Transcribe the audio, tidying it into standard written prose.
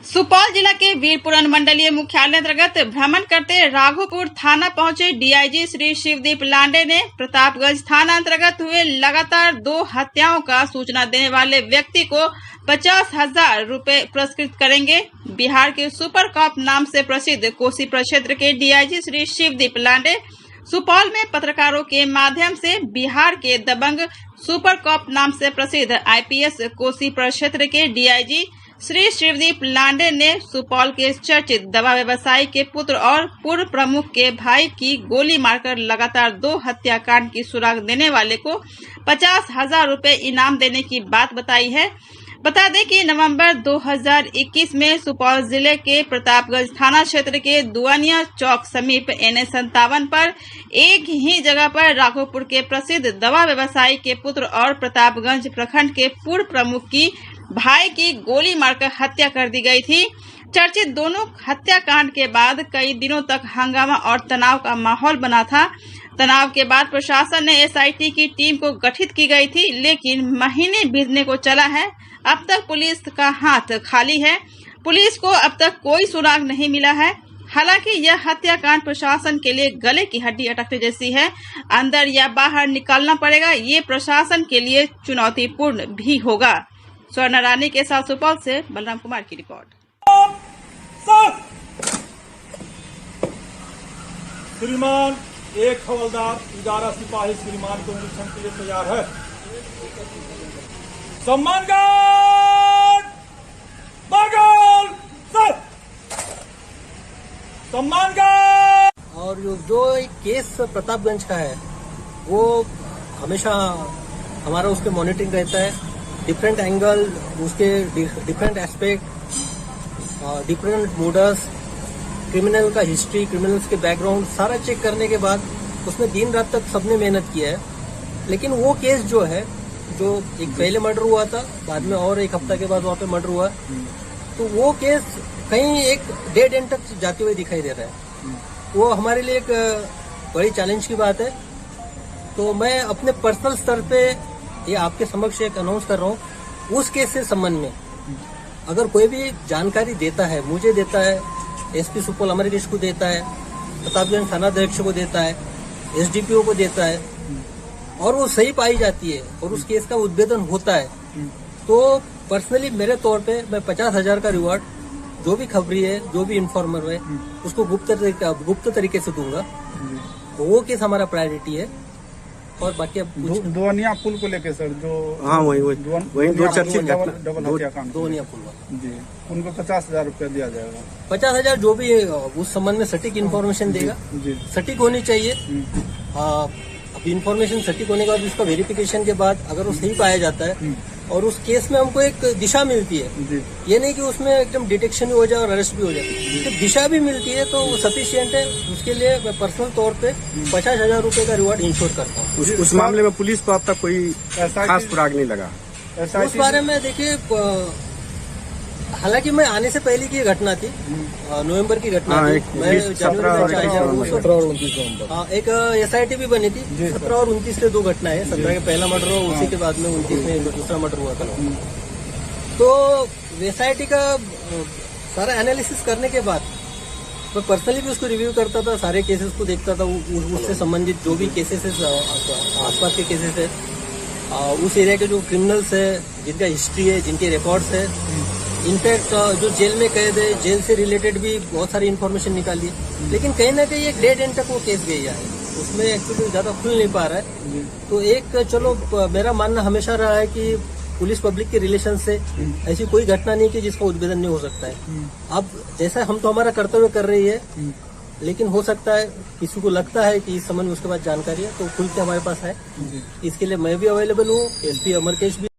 सुपौल जिला के वीरपुर अनुमंडलीय मुख्यालय अंतर्गत भ्रमण करते राघोपुर थाना पहुंचे डीआईजी श्री शिवदीप लांडे ने प्रतापगंज थाना अंतर्गत हुए लगातार 2 हत्याओं का सूचना देने वाले व्यक्ति को 50,000 रुपए पुरस्कृत करेंगे। बिहार के सुपर कॉप नाम से प्रसिद्ध कोसी प्रक्षेत्र के डीआईजी श्री शिवदीप लांडे सुपौल में पत्रकारों के माध्यम से बिहार के दबंग सुपर कॉप नाम से प्रसिद्ध आईपीएस कोसी प्रक्षेत्र के डीआईजी श्री शिवदीप लांडे ने सुपौल के चर्चित दवा व्यवसायी के पुत्र और पूर्व प्रमुख के भाई की गोली मारकर लगातार 2 हत्याकांड की सुराग देने वाले को 50,000 रुपए इनाम देने की बात बताई है। बता दें कि नवंबर 2021 में सुपौल जिले के प्रतापगंज थाना क्षेत्र के दुआनिया चौक समीप NH57 पर एक ही जगह पर राघोपुर के प्रसिद्ध दवा व्यवसायी के पुत्र और प्रतापगंज प्रखंड के पूर्व प्रमुख की भाई की गोली मारकर हत्या कर दी गई थी। चर्चित दोनों हत्याकांड के बाद कई दिनों तक हंगामा और तनाव का माहौल बना था। तनाव के बाद प्रशासन ने एसआईटी की टीम को गठित की गई थी, लेकिन महीने बीतने को चला है, अब तक पुलिस का हाथ खाली है। पुलिस को अब तक कोई सुराग नहीं मिला है। हालांकि यह हत्याकांड प्रशासन के लिए गले की हड्डी अटकने जैसी है। अंदर या बाहर निकालना पड़ेगा, ये प्रशासन के लिए चुनौतीपूर्ण भी होगा। स्वर्ण रानी के साथ सुपौल से बलराम कुमार की रिपोर्ट। श्रीमान एक हवलदार 11 सिपाही श्रीमान को निरीक्षण के लिए तैयार है। सम्मान गार्ड बगल सर, सम्मान गार्ड। और जो एक केस प्रतापगंज का है वो हमेशा हमारा उसके मॉनिटरिंग रहता है। डिफरेंट एंगल, उसके different aspect, different modus, criminal का हिस्ट्री, क्रिमिनल्स के बैकग्राउंड सारा चेक करने के बाद उसमें दिन रात तक सबने मेहनत किया है। लेकिन वो केस जो है, जो एक पहले मर्डर हुआ था, बाद में और एक हफ्ता के बाद वहाँ पे मर्डर हुआ, तो वो केस कहीं एक डेड एंड तक जाते हुए दिखाई दे रहा है। वो हमारे लिए एक बड़ी चैलेंज की बात है। तो मैं अपने पर्सनल स्तर पे ये आपके समक्ष एक अनाउंस कर रहा हूँ, उस केस से संबंध में अगर कोई भी जानकारी देता है, मुझे देता है, एसपी सुपौल अमरकेश को देता है, प्रतापगंज थानाध्यक्ष को देता है, एसडीपीओ को देता है, और वो सही पाई जाती है और उस केस का उद्भेदन होता है, तो पर्सनली मेरे तौर पे मैं 50,000 का रिवॉर्ड जो भी खबरी है, जो भी इन्फॉर्मर है, उसको गुप्त तरीके से दूंगा। तो वो केस हमारा प्रायोरिटी है। और बाकी अब दुआनिया पुल को लेके सर, जो हाँ वही दो चर्चित डबल हत्याकांड दुआनिया पुल जी, उनको 50,000 रुपया दिया जाएगा। 50,000 जो भी उस संबंध में सटीक इन्फॉर्मेशन देगा, सटीक होनी चाहिए। अब इन्फॉर्मेशन सटीक होने के बाद उसका वेरिफिकेशन के बाद अगर वो सही पाया जाता है और उस केस में हमको एक दिशा मिलती है, ये नहीं कि उसमें एकदम डिटेक्शन भी हो जाए और अरेस्ट भी हो जाए, तो दिशा भी मिलती है, तो वो सफिशियंट है। उसके लिए मैं पर्सनल तौर पे 50,000 रुपए का रिवॉर्ड इंश्योर करता हूँ। उस मामले में पुलिस को अब तक कोई खास सुराग नहीं लगा। उस बारे में देखिए, हालांकि मैं आने से पहले की घटना थी, नवंबर की घटना थी। मैं एक एसआईटी भी बनी थी। 17 और 29 से 2 घटना है। 17 का पहला मर्डर हुआ, उसी के बाद में 29 में दूसरा मर्डर हुआ था। तो एसआईटी का सारा एनालिसिस करने के बाद मैं पर्सनली भी उसको रिव्यू करता था, सारे केसेस को देखता था, उससे संबंधित जो भी केसेस है, आसपास के केसेस है, उस एरिया के जो क्रिमिनल्स है, जिनका हिस्ट्री है, जिनके रिकॉर्ड्स है, इनफैक्ट जो जेल में कैद है, जेल से रिलेटेड भी बहुत सारी इन्फॉर्मेशन निकाली है। लेकिन कहीं ना कहीं एक डेड एंड तक वो केस गया है, उसमें एक्चुअली ज्यादा खुल नहीं पा रहा है। तो एक चलो, मेरा मानना हमेशा रहा है कि पुलिस पब्लिक के रिलेशन से ऐसी कोई घटना नहीं कि जिसका उद्भेदन नहीं हो सकता है। अब जैसा हम तो हमारा कर्तव्य कर रही है, लेकिन हो सकता है किसी को लगता है कि इस संबंध में उसके पास जानकारी है, तो खुल के हमारे पास है। इसके लिए मैं भी अवेलेबल हूँ, एसपी अमरकेश भी।